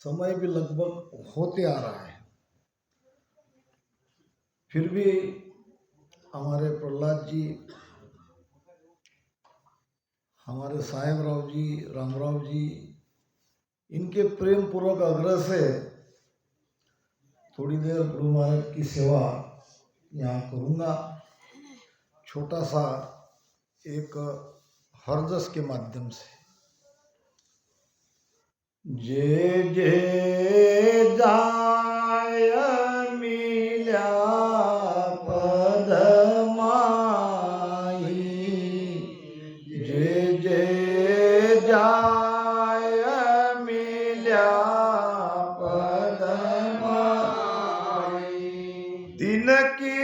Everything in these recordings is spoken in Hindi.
समय भी लगभग होते आ रहा है, फिर भी हमारे प्रहलाद जी, हमारे साहेबराव जी, रामराव जी, इनके प्रेम पूर्वक आग्रह से थोड़ी देर गुरु महाराज की सेवा यहाँ करूँगा। छोटा सा एक हरजस के माध्यम से। जे जे जाय मिल्या पद माई, जे जे जाय मिल्या पद माई, दिन की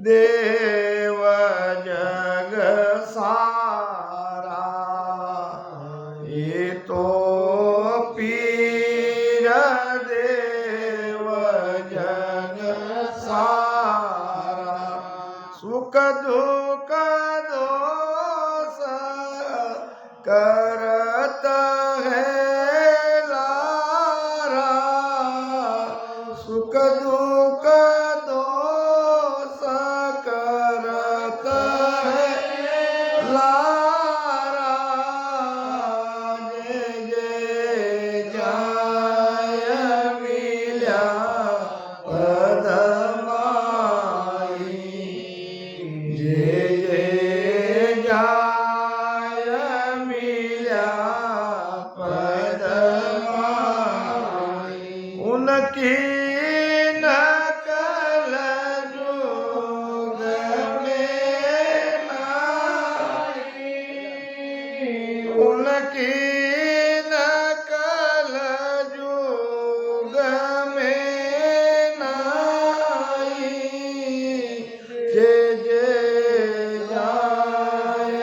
देव जग सारा, ये तो पीर देव जग सारा, सुख दुख दोष करत है लारा, सुख दुख उनकी नकल जुग में नाई, उनकी नकल जुग में नाई, जे जे जाय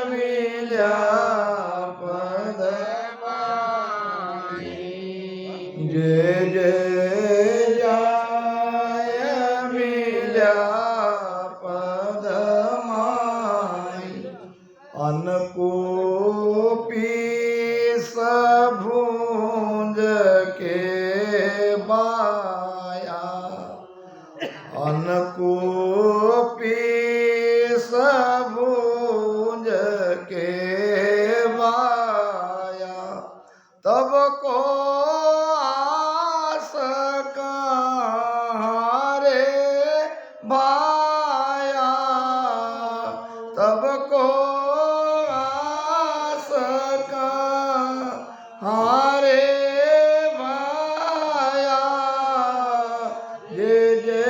मिल्या पद माई, जे जे अनको पीस भूंज के बाया, अनको पीस भूंज के बाया, तब को आस कहाँ रे भाया, तब को हारे भाया, जे जे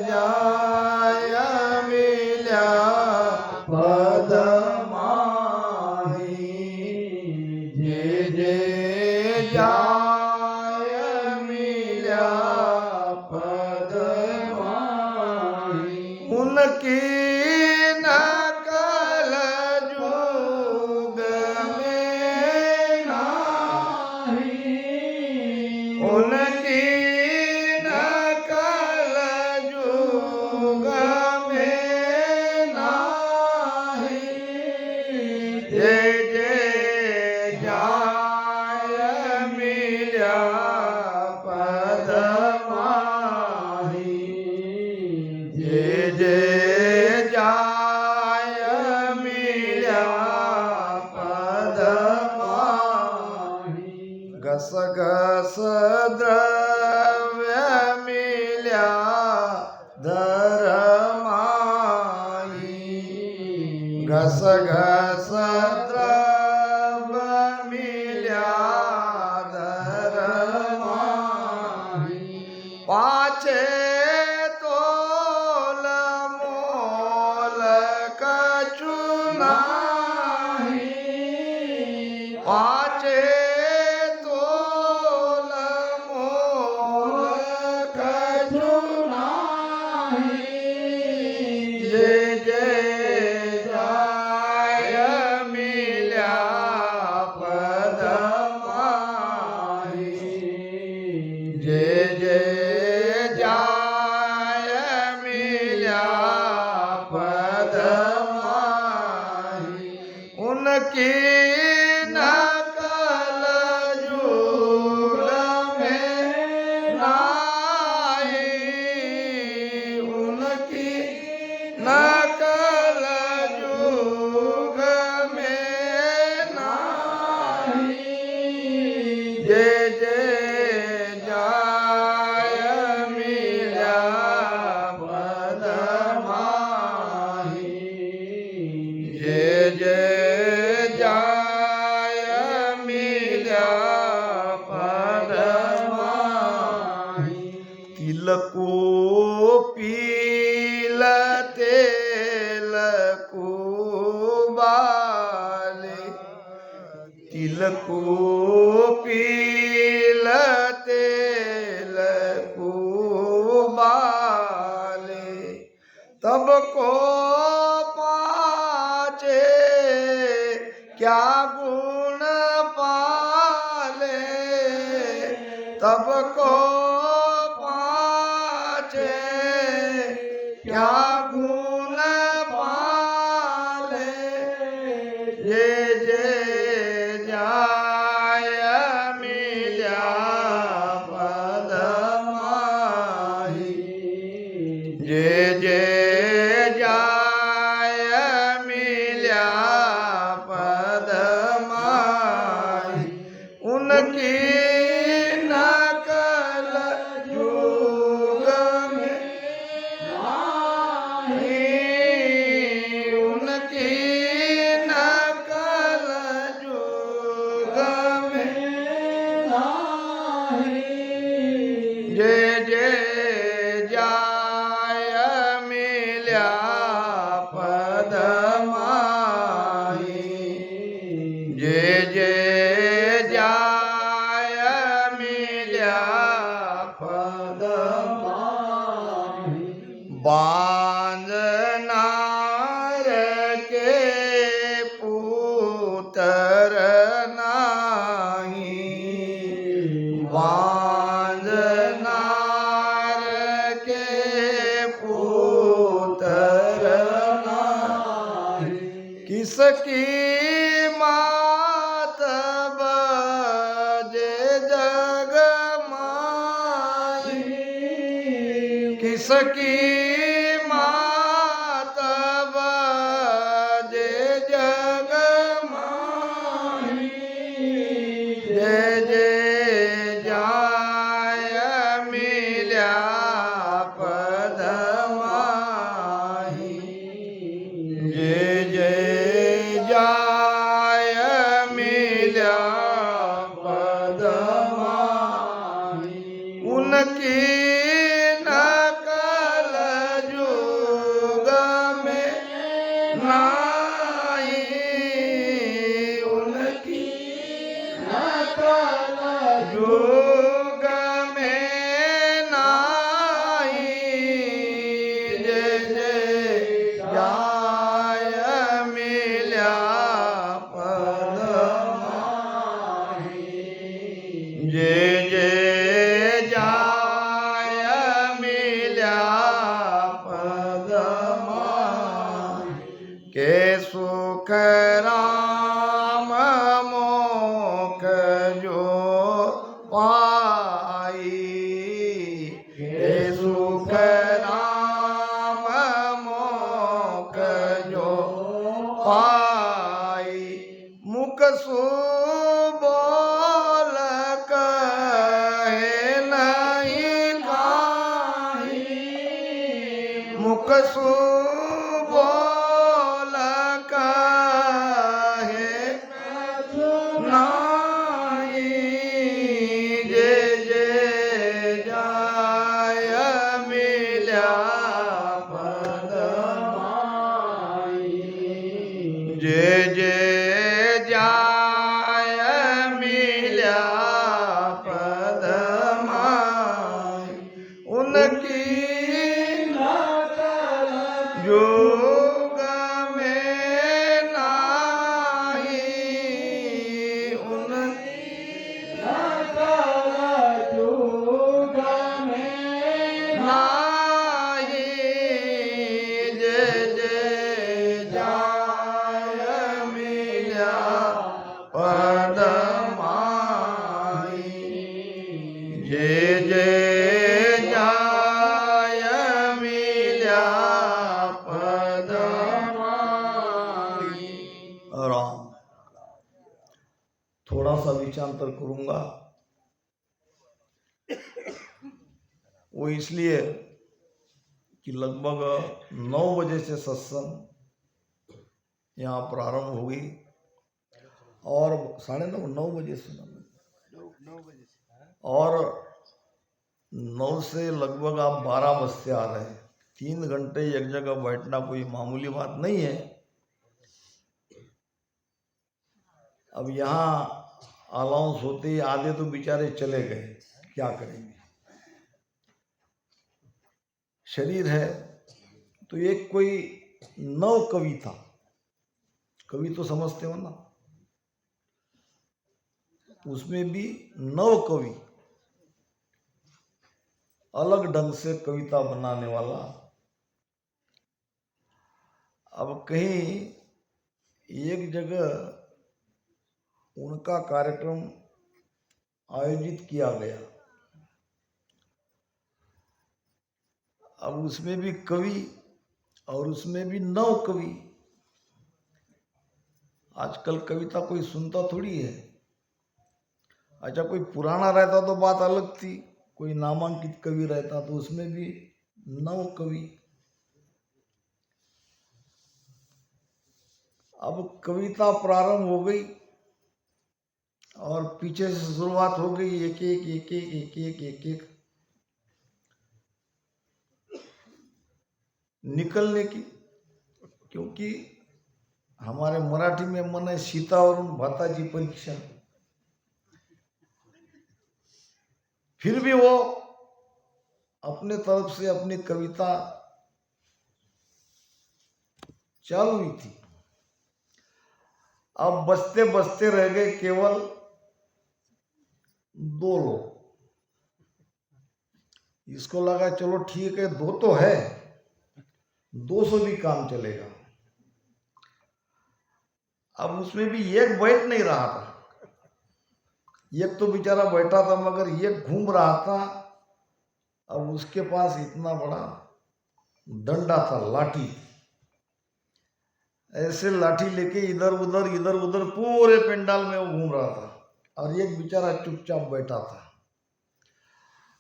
जाय मिल्या पद माई, जे जे जाय मिल्या पद माई, उनकी नकल जुग में नाही, उनकी नकल जुग में नाही, जे जे जाय मिल्या पद माई, जे जे जाय मिल्या पद माई, घस घस द्रव्य मिल्या धर्माई, घस घस द्रव्य मिल्या धर्माई, पाछे तोल मोल कछु नाही, पाछे तोल मोल कछु नाही, जे जे जाय मिल्या पद माही, जे जे जाय मिल्या पद माही, उनकी नकल युग में नाही, उनकी नकल युग में नाही, जे जे जाय मिल्या पद माही, जे जे जाय मिल्या पद माही, तिलको पील तेल को बाले, तिलको पील तेल को बाले, तब को पाचे क्या गुण पाले, तब को पाचे क्या गुण पाले, जे जे जाय मिल्या पद माही, जे जे जाय मिल्या पद माही, उनकी नकल युग में नाही, उनकी नकल युग में नाही, जे जे जाय मिल्या पद माही, जे जे जाय मिल्या पद माही, बांझ नार के पुत्र नाही, बांझ नार के पुत्र नाही, किसकी मात बजे जग माही, किसकी मात बजे जग माही, जे जे जाय मिल्या पद माही, जे जे जाय मिल्या पद माही, उनकी नकल युग में नाही, उनकी नकल युग में नाही, जे जे जाय मिल्या पद माही, जे जे जाय मिल्या पद माही, के सुख राम मोख जो पाई, के सुख राम मोख जो पाई, मुख सु बोल कहे नहीं काई, मुख सु बोल कहे नहीं, जे जे जा उनकी जोग में नाही, उनकी जोग में नाही, जय जय जाय मिल्या पद माई, जय जय जाय मिल्या पद माई। राम। थोड़ा सा विचारांतर करूंगा, वो इसलिए कि लगभग 9 बजे से सत्संग यहाँ प्रारंभ हुई और 9:30 बजे से 9 बजे और 9 से लगभग आप 12 बजते आ रहे हैं। 3 घंटे एक जगह बैठना कोई मामूली बात नहीं है। अब यहाँ अलाउंस होते ही आधे तो बेचारे चले गए, क्या करेंगे। शरीर है तो एक कोई नव कवि था, कवि तो समझते हो ना, उसमें भी नव कवि, अलग ढंग से कविता बनाने वाला। अब कहीं एक जगह उनका कार्यक्रम आयोजित किया गया, अब उसमें भी कवि और उसमें भी नव कवि। आजकल कविता कोई सुनता थोड़ी है। अच्छा, कोई पुराना रहता तो बात अलग थी, कोई नामांकित कवि रहता तो उसमें भी नव कवि। अब कविता प्रारंभ हो गई और पीछे से शुरुआत हो गई, एक एक एक एक एक एक एक एक निकलने की। क्योंकि हमारे मराठी में मन है सीतावरून भाताची परीक्षा। फिर भी वो अपने तरफ से अपनी कविता चालू हुई थी। अब बचते बचते रह गए केवल 2 लोग। इसको लगा चलो ठीक है, 2 तो है, 200 भी काम चलेगा। अब उसमें भी एक बैठ नहीं रहा था, एक तो बेचारा बैठा था मगर एक घूम रहा था। अब उसके पास इतना बड़ा डंडा था, लाठी, ऐसे लाठी लेके इधर उधर पूरे पंडाल में वो घूम रहा था और एक बेचारा चुपचाप बैठा था।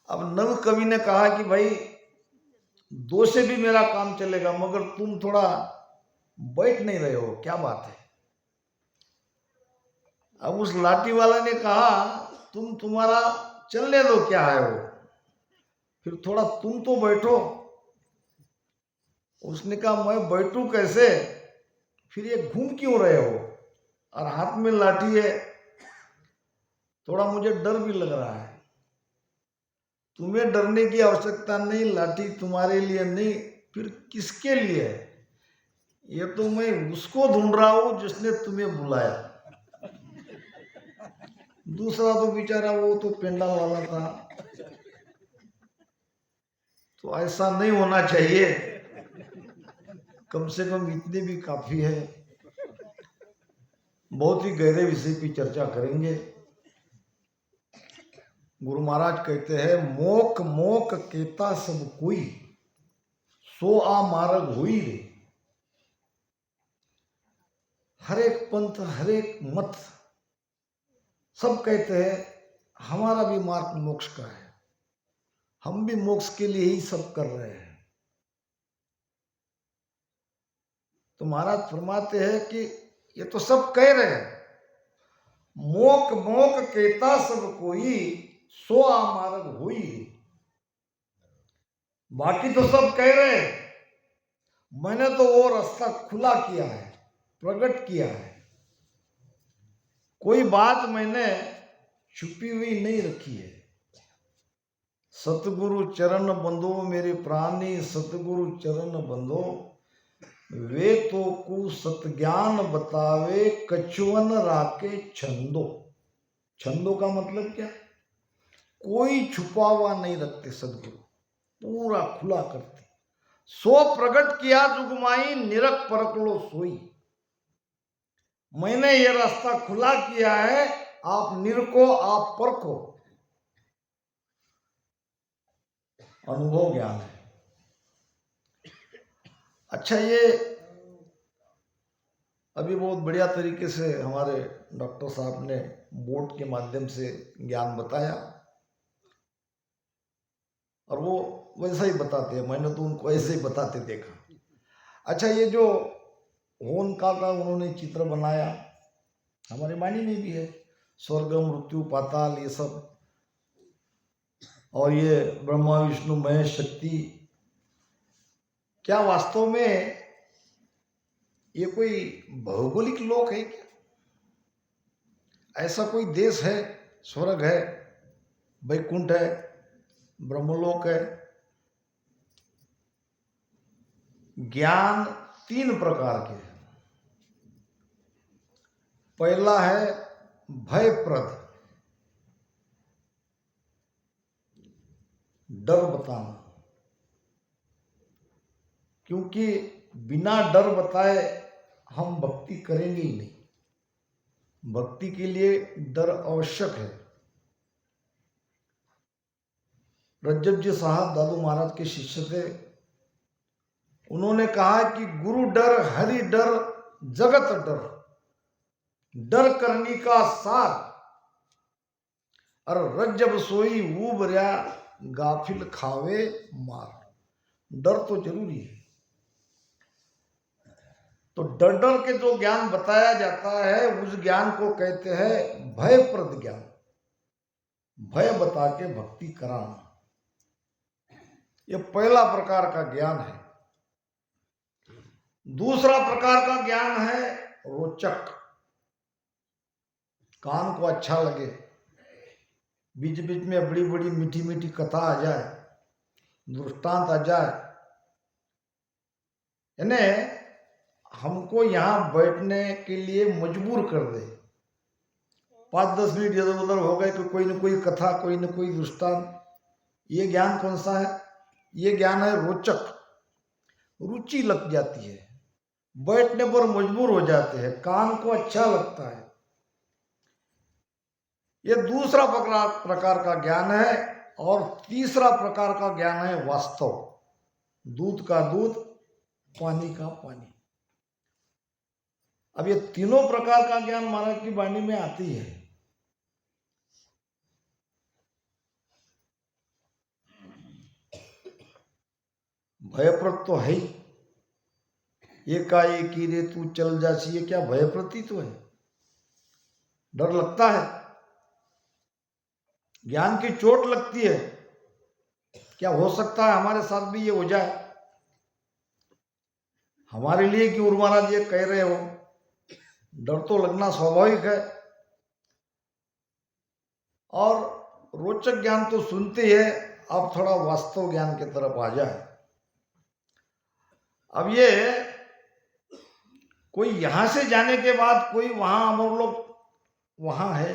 अब नव कवि ने कहा कि भाई 2 से भी मेरा काम चलेगा, मगर तुम थोड़ा बैठ नहीं रहे हो, क्या बात है। अब उस लाठी वाला ने कहा तुम्हारा चलने दो, क्या है वो, फिर थोड़ा तुम तो बैठो। उसने कहा मैं बैठूं कैसे, फिर ये घूम क्यों रहे हो और हाथ में लाठी है, थोड़ा मुझे डर भी लग रहा है। तुम्हें डरने की आवश्यकता नहीं, लाठी तुम्हारे लिए नहीं, फिर किसके लिए है। ये तो मैं उसको ढूंढ रहा हूं जिसने तुम्हें बुलाया। दूसरा तो बेचारा वो तो पेंडाल वाला था। तो ऐसा नहीं होना चाहिए, कम से कम इतने भी काफी है। बहुत ही गहरे विषय की चर्चा करेंगे। गुरु महाराज कहते हैं मोक मोक केता सब कोई, सो आ मार्ग हुई रे। हर एक पंथ, हर एक मत, सब कहते हैं हमारा भी मार्ग मोक्ष का है, हम भी मोक्ष के लिए ही सब कर रहे हैं। तो महाराज फरमाते हैं कि ये तो सब कह रहे हैं, मोक मोक केता सब कोई, सो आ मार्ग हुई। बाकी तो सब कह रहे हैं, मैंने तो वो रास्ता खुला किया है, प्रकट किया है। कोई बात मैंने छुपी हुई नहीं रखी है। सतगुरु चरण बंधो मेरे प्राणी, सतगुरु चरण बंधो, वे तो कु सतज्ञान बतावे, कछुअन राके छंदो। छंदो का मतलब क्या? कोई छुपा हुआ नहीं रखते सदगुरु, पूरा खुला करते। सो प्रकट किया जुगमाई, निरख परख लो सोई। मैंने ये रास्ता खुला किया है, आप निरखो, आप परखो। अनुभव ज्ञान है। अच्छा, ये अभी बहुत बढ़िया तरीके से हमारे डॉक्टर साहब ने बोर्ड के माध्यम से ज्ञान बताया, और वो वैसा ही बताते हैं, मैंने तो उनको ऐसे ही बताते देखा। अच्छा, ये जो होनका का उन्होंने चित्र बनाया, हमारे वाणी में भी है, स्वर्ग मृत्यु पाताल ये सब, और ये ब्रह्मा विष्णु महेश शक्ति। क्या वास्तव में ये कोई भौगोलिक लोक है क्या? ऐसा कोई देश है? स्वर्ग है, वैकुंठ है, ब्रह्मलोक है। ज्ञान 3 प्रकार के हैं। पहला है भयप्रद, डर बताना, क्योंकि बिना डर बताए हम भक्ति करेंगे ही नहीं। भक्ति के लिए डर आवश्यक है। रज्जब जी साहब दादू महाराज के शिष्य थे। उन्होंने कहा कि गुरु डर, हरि डर, जगत डर, डर करनी का सार, और रज्जब सोई ऊब रया, गाफिल खावे मार। डर तो जरूरी है। तो डर डर के जो ज्ञान बताया जाता है, उस ज्ञान को कहते हैं भयप्रद ज्ञान। भय बता के भक्ति कराना, यह पहला प्रकार का ज्ञान है। दूसरा प्रकार का ज्ञान है रोचक, कान को अच्छा लगे, बीच बीच में बड़ी बड़ी मीठी मीठी कथा आ जाए, दृष्टांत आ जाए, यानी हमको यहां बैठने के लिए मजबूर कर दे। 5-10 मिनट इधर उधर हो गए कि कोई न कोई कथा, कोई न कोई दृष्टांत। ये ज्ञान कौन सा है? ये ज्ञान है रोचक। रुचि लग जाती है, बैठने पर मजबूर हो जाते हैं, कान को अच्छा लगता है। ये दूसरा प्रकार का ज्ञान है। और तीसरा प्रकार का ज्ञान है वास्तव, दूध का दूध, पानी का पानी। अब ये तीनों प्रकार का ज्ञान महाराज की वाणी में आती है। भयप्रद तो है ही, एकाएकी रे तू चल जासी, ये क्या भयप्रती तो है, डर लगता है, ज्ञान की चोट लगती है। क्या हो सकता है हमारे साथ भी ये हो जाए? हमारे लिए कि उर् महाराज ये कह रहे हो, डर तो लगना स्वाभाविक है। और रोचक ज्ञान तो सुनते हैं, अब थोड़ा वास्तव ज्ञान की तरफ आ जाए। अब ये कोई यहां से जाने के बाद कोई वहां अमर लोग वहां है,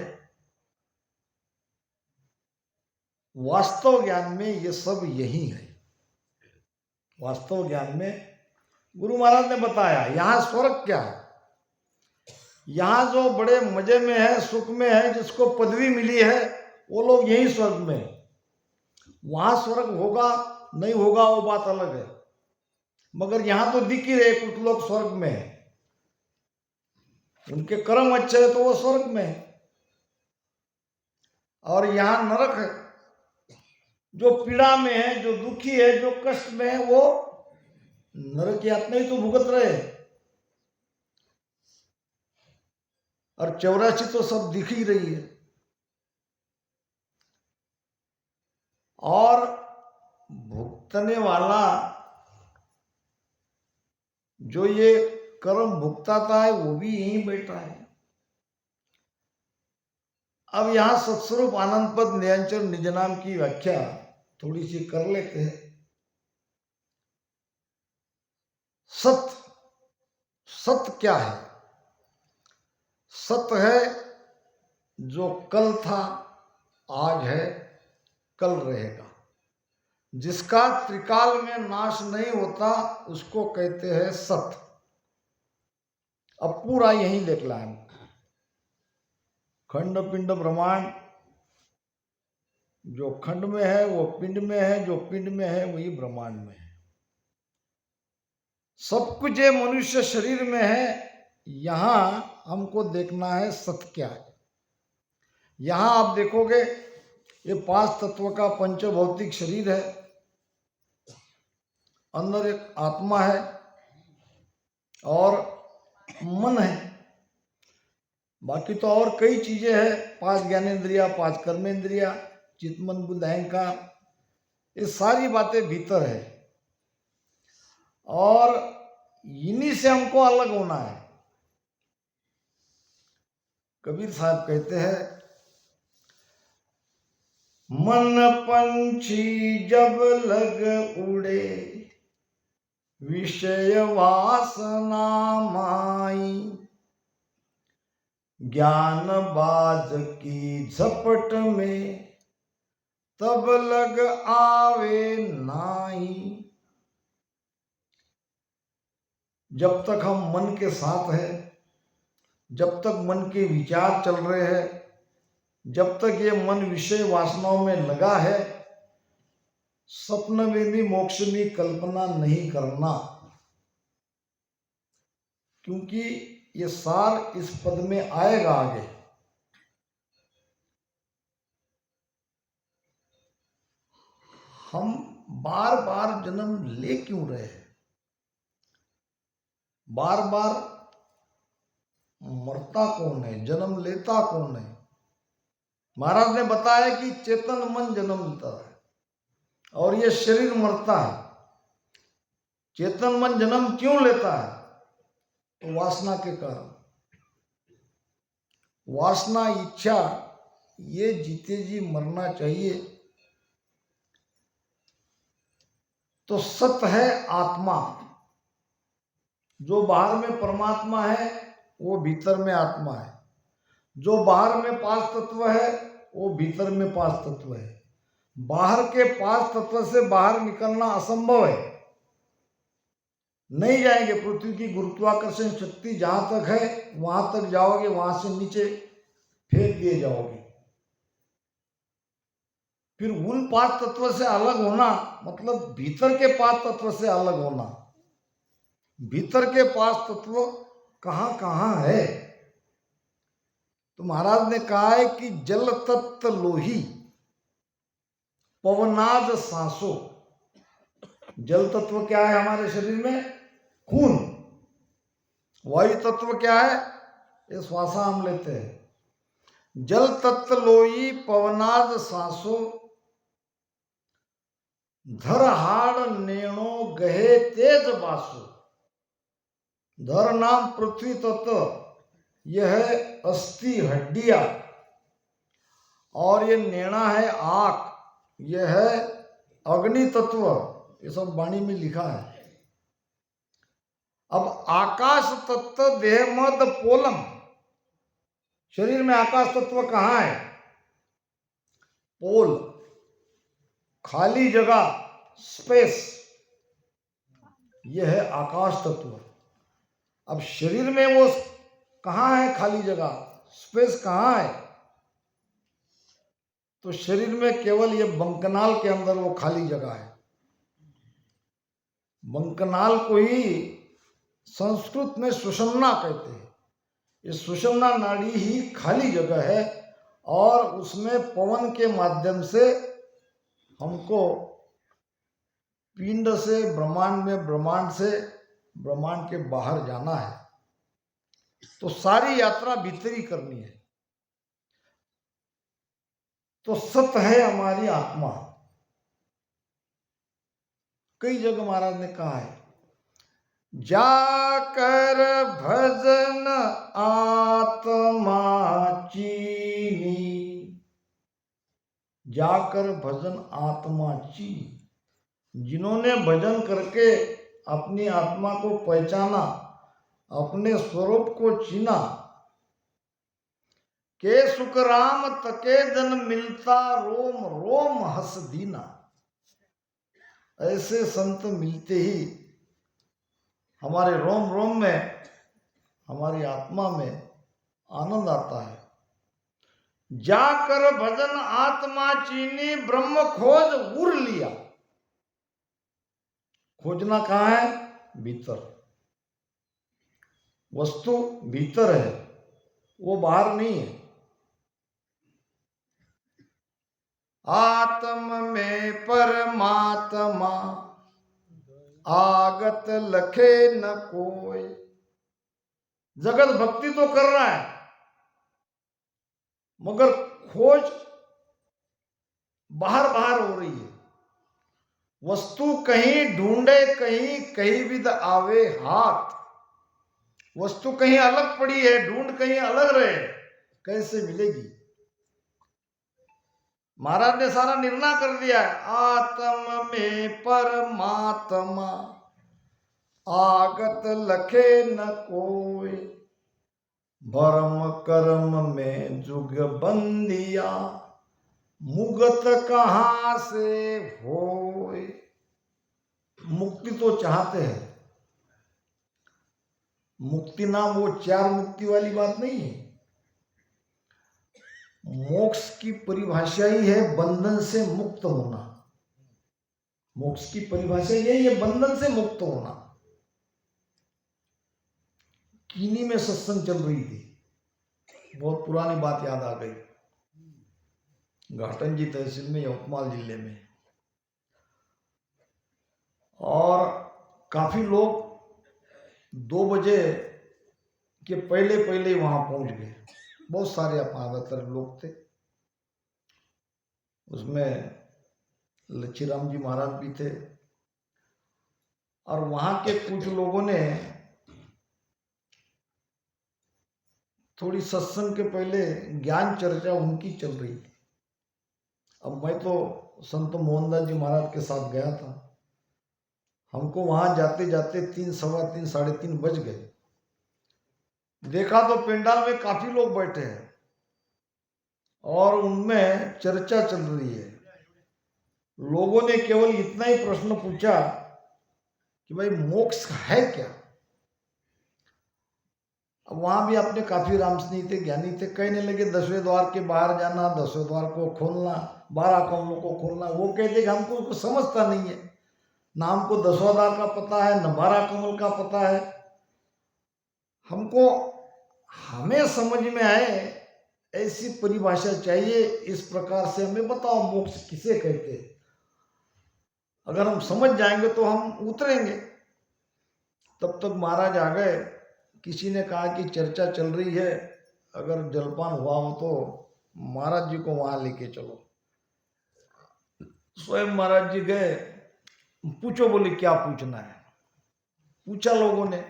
वास्तव ज्ञान में ये सब यही है। वास्तव ज्ञान में गुरु महाराज ने बताया यहां स्वर्ग क्या है। यहां जो बड़े मजे में है, सुख में है, जिसको पदवी मिली है, वो लोग यही स्वर्ग में है। वहां स्वर्ग होगा नहीं होगा वो बात अलग है, मगर यहां तो दिख ही रहे कुछ लोग स्वर्ग में है। उनके कर्म अच्छे है तो वो स्वर्ग में है। और यहां नरक है, जो पीड़ा में है, जो दुखी है, जो कष्ट में है, वो नरक यातना ही तो भुगत रहे। और 84 तो सब दिख ही रही है। और भुगतने वाला जो ये कर्म भुगताता है, वो भी यहीं बैठा है। अब यहां सत्स्वरूप आनंद पद निरंजन निज नाम की व्याख्या थोड़ी सी कर लेते हैं। सत, सत क्या है? सत है जो कल था, आज है, कल रहेगा, जिसका त्रिकाल में नाश नहीं होता, उसको कहते हैं सत। अब पूरा यही देख लाएं, खंड पिंड ब्रह्मांड, जो खंड में है वो पिंड में है, जो पिंड में है वही ब्रह्मांड में है। सब कुछ ये मनुष्य शरीर में है। यहां हमको देखना है सत्य क्या है। यहां आप देखोगे ये 5 तत्व का पंचभौतिक शरीर है, अंदर एक आत्मा है और मन है, बाकी तो और कई चीजें हैं, 5 ज्ञानेंद्रिया, 5 कर्मेंद्रिया, चित्त मन बुद्धि अहंकार, ये सारी बातें भीतर है और इन्हीं से हमको अलग होना है। कबीर साहब कहते हैं, मन पंछी जब लग उड़े, विषय वासना माई, ज्ञान बाज की झपट में, तब लग आवे नाई। जब तक हम मन के साथ हैं, जब तक मन के विचार चल रहे हैं, जब तक ये मन विषय वासनाओं में लगा है, स्वप्न में भी मोक्ष में कल्पना नहीं करना, क्योंकि ये सार इस पद में आएगा आगे। हम बार बार जन्म ले क्यों रहे हैं? बार बार मरता कौन है, जन्म लेता कौन है? महाराज ने बताया कि चेतन मन जन्म लेता है और ये शरीर मरता है। चेतन मन जन्म क्यों लेता है? तो वासना के कारण। वासना, इच्छा, ये जीते जी मरना चाहिए। तो सत है आत्मा, जो बाहर में परमात्मा है वो भीतर में आत्मा है, जो बाहर में 5 तत्व है वो भीतर में 5 तत्व है। बाहर के 5 तत्व से बाहर निकलना असंभव है, नहीं जाएंगे। पृथ्वी की गुरुत्वाकर्षण शक्ति जहां तक है वहां तक जाओगे, वहां से नीचे फेंक दिए जाओगे। फिर उन 5 तत्व से अलग होना मतलब भीतर के 5 तत्व से अलग होना। भीतर के 5 तत्व कहां कहां है? तो महाराज ने कहा है कि जल तत्व लोही, पवनाद सांसो। जल तत्व क्या है हमारे शरीर में? खून। वायु तत्व क्या है? ये श्वासा हम लेते हैं। जल तत्व लोही, पवनाद सांसो, धर हाड़ नेणो गहे तेज बासो। धर नाम पृथ्वी तत्व, यह है अस्थि हड्डियां, और ये नेणा है आंख, यह है अग्नि तत्व। ये सब वाणी में लिखा है। अब आकाश तत्व देह मद पोलम, शरीर में आकाश तत्व कहां है? पोल, खाली जगह, स्पेस, यह है आकाश तत्व। अब शरीर में वो कहां है? खाली जगह, स्पेस कहां है? तो शरीर में केवल ये बंकनाल के अंदर वो खाली जगह है। बंकनाल को ही संस्कृत में सुषुम्ना कहते हैं। ये सुषुम्ना नाड़ी ही खाली जगह है और उसमें पवन के माध्यम से हमको पिंड से ब्रह्मांड में, ब्रह्मांड से ब्रह्मांड के बाहर जाना है। तो सारी यात्रा भीतरी करनी है। तो सत है हमारी आत्मा। कई जगह महाराज ने कहा है, जाकर भजन आत्मा चीनी, जाकर भजन आत्मा ची, जिन्होंने भजन करके अपनी आत्मा को पहचाना, अपने स्वरूप को चीना, के सुख राम तके जन मिलता रोम रोम हंस दीना। ऐसे संत मिलते ही हमारे रोम रोम में, हमारी आत्मा में आनंद आता है। जाकर भजन आत्मा चीनी, ब्रह्म खोज उर लिया। खोजना कहाँ है? भीतर। वस्तु भीतर है, वो बाहर नहीं है। आत्म में परमात्मा, आगत लखे न कोई। जगत भक्ति तो कर रहा है, मगर खोज बाहर बाहर हो रही है। वस्तु कहीं ढूंढे कहीं, कहीं विद आवे हाथ। वस्तु कहीं अलग पड़ी है, ढूंढ कहीं अलग रहे, कैसे मिलेगी? महाराज ने सारा निर्णय कर दिया है। आत्म में परमात्मा, आगत लखे न कोई। भरम कर्म में जुग बंदिया, मुगत कहां से होए। मुक्ति तो चाहते हैं, मुक्ति नाम वो चार मुक्ति वाली बात नहीं है। मोक्ष की परिभाषा ही है बंधन से मुक्त होना। मोक्ष की परिभाषा यही है, बंधन से मुक्त होना। कीनी में सत्संग चल रही थी, बहुत पुरानी बात याद आ गई। घाटन जी तहसील में, यवतमाल जिले में, और काफी लोग 2 बजे के पहले पहले वहां पहुंच गए। बहुत सारे ज्यादातर लोग थे, उसमें लच्छीराम जी महाराज भी थे। और वहां के कुछ लोगों ने थोड़ी सत्संग के पहले ज्ञान चर्चा उनकी चल रही थी। अब मैं तो संत मोहनदास जी महाराज के साथ गया था। हमको वहां जाते जाते 3, सवा 3, साढ़े 3 बज गए। देखा तो पेंडाल में काफी लोग बैठे हैं और उनमें चर्चा चल रही है। लोगों ने केवल इतना ही प्रश्न पूछा कि भाई मोक्ष है क्या? अब वहां भी अपने काफी रामस्नेही थे, ज्ञानी थे, कहने लगे 10वें द्वार के बाहर जाना, 10वें द्वार को खोलना, 12 कमलों को खोलना। वो कहते कि हमको कुछ समझता नहीं है, ना हमको 10वां द्वार का पता है, न 12 कमल का पता है। हमको हमें समझ में आए ऐसी परिभाषा चाहिए, इस प्रकार से हमें बताओ मोक्ष किसे कहते हैं। अगर हम समझ जाएंगे तो हम उतरेंगे। तब तक महाराज आ गए। किसी ने कहा कि चर्चा चल रही है, अगर जलपान हुआ हो तो महाराज जी को वहां लेके चलो। स्वयं महाराज जी गए। पूछो, बोले क्या पूछना है? पूछा लोगों ने,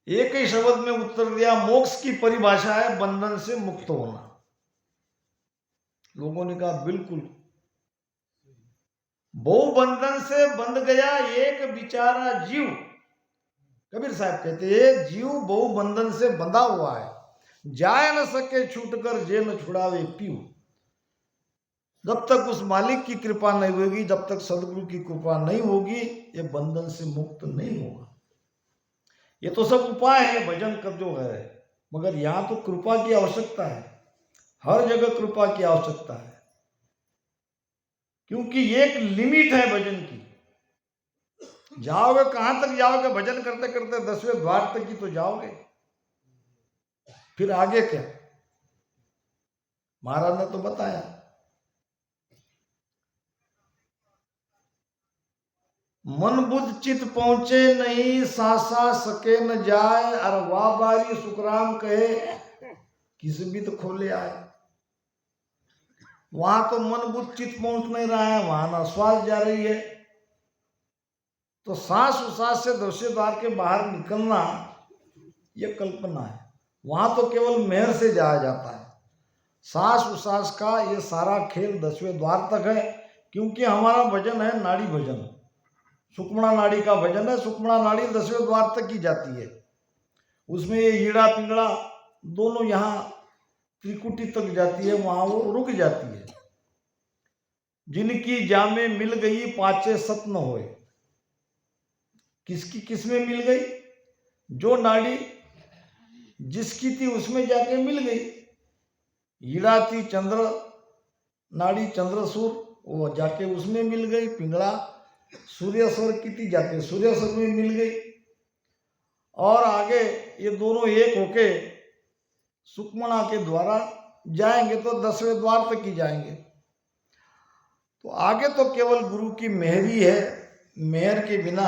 एक ही शब्द में उत्तर दिया, मोक्ष की परिभाषा है बंधन से मुक्त होना। लोगों ने कहा बिल्कुल। बहु बंधन से बंध गया एक बिचारा जीव। कबीर साहब कहते हैं जीव बहु बंधन से बंधा हुआ है, जाए न सके छूटकर जे न छुड़ावे पीऊ। जब तक उस मालिक की कृपा नहीं होगी, जब तक सदगुरु की कृपा नहीं होगी, ये बंधन से मुक्त नहीं होगा। ये तो सब उपाय है, भजन कर जो है, मगर यहां तो कृपा की आवश्यकता है। हर जगह कृपा की आवश्यकता है, क्योंकि एक लिमिट है भजन की। जाओगे कहां तक जाओगे? भजन करते करते 10वें द्वार तक ही तो जाओगे, फिर आगे क्या? महाराज ने तो बताया। मन बुद्ध चित पहुंचे नहीं, सासा सके न जाए। और वाह बारी सुखराम कहे किस बित खोले आए। वहां तो मन बुद्ध चित पहुंच नहीं रहा है, वहां ना श्वास जा रही है। तो सांस उसास से 10वें द्वार के बाहर निकलना यह कल्पना है। वहां तो केवल मेहर से जाया जाता है। सांस उसास का ये सारा खेल 10वें द्वार तक है, क्योंकि हमारा भजन है नाड़ी भजन, सुषुम्ना नाड़ी का भजन है। सुषुम्ना नाड़ी 10वें द्वार तक की जाती है। उसमें ये हीड़ा पिंगड़ा दोनों यहाँ त्रिकुटी तक जाती है, वहां वो रुक जाती है। जिनकी जामे मिल गई पांचे सत न होए। किसकी किसमें मिल गई? जो नाड़ी जिसकी थी उसमें जाके मिल गई। हीड़ा थी चंद्र नाड़ी चंद्रसूर, वो जाके उसमें मिल गई। पिंगला सूर्यस्वर की थी, जाके सूर्यस्वर में मिल गई। और आगे ये दोनों एक होके सुषुम्ना के द्वारा जाएंगे तो 10वें द्वार तक ही जाएंगे। तो आगे तो केवल गुरु की मेहर ही है, मेहर के बिना